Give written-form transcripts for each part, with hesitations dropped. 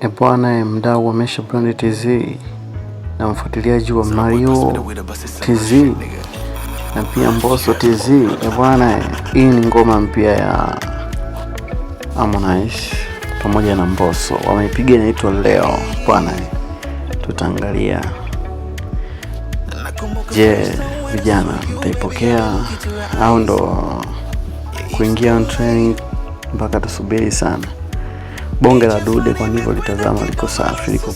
Bwana mdau wa Mesha Brand TZ na mfuatiliaji wa Mario TZ na pia Mbosso TZ. Bwana, hii ni ngoma mpya ya Harmonize pamoja na Mbosso, wameipiga inaitwa Leo. Bwana, tutaangalia, je, vijana mtaipokea au ndo kuingia on training? Mpaka tusubiri sana. Bonge la dude kwa hivyo litazama, liko safi, liko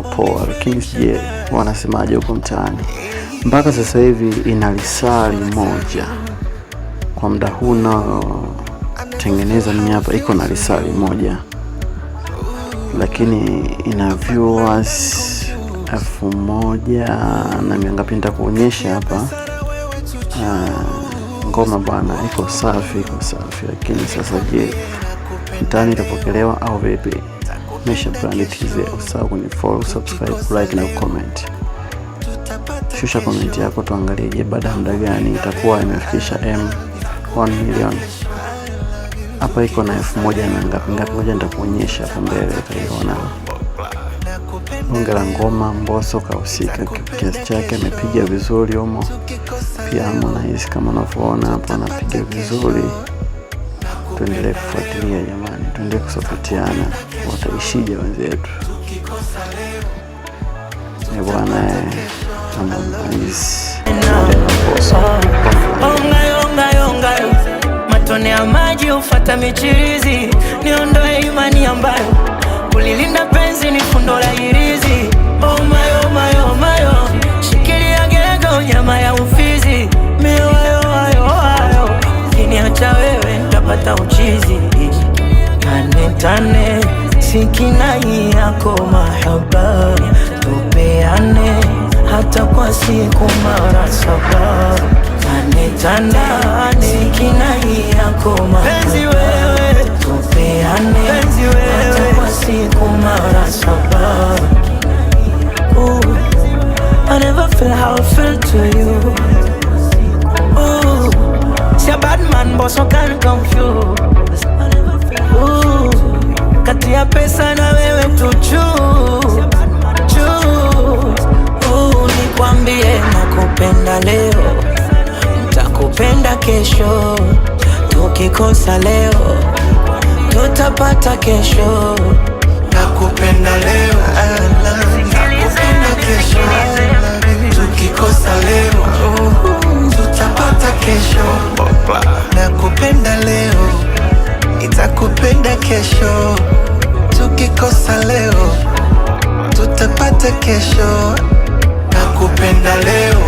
poa, lakini je, wanasemaje huko mtaani? Mpaka sasa hivi ina lisali moja kwa muda huu na tengeneza mimi hapa, iko na lisali moja, lakini ina viewers 1000 na miangapi nitakuonyesha hapa. Ngoma bana iko safi, lakini sasa je, mtaani itapokelewa au vipi? Mesha Brand TZ, usahau kunifollow, subscribe, like na comment. Shusha comment yako tuangalie, je, baada ya muda gani itakuwa imefikisha 1 million. Hapa iko na 1000 na ngapi, ngoja nitakuonyesha hapo mbele utaiona. Bonge la ngoma, Mbosso kahusika kiasi chake, amepiga vizuri humo. Pia Harmonize kama unavyoona hapo anapiga vizuri. Tuendelee kufuatilia jamani, tuendelee kusapotiana. Wataishije wenzetu? Bwana Harmonize onga matone ya maji ufuata michirizi, niondoe imani ambayo kulilinda penzi ni fundo la hirizi. Oh my, shikilia gego nyama ya ufizi, miwayo kiniacha wewe nitapata uchizi. Tane sikinai yako mahaba, tupeane hata kwa siku mara 7. Tane sikinai yako mahaba, wewe tupeane hata kwa siku mara 7. I never feel how I feel to you. See a bad man but so can't confuse. Kati ya pesa na wewe tu choose. Nikwambie nakupenda leo, nitakupenda kesho. Tukikosa leo tutapata kesho. Nakupenda leo, nakupenda kesho. Tukikosa leo tutapata kesho. Nakupenda leo, nitakupenda kesho. Tukikosa leo tutapata kesho. Nakupenda leo.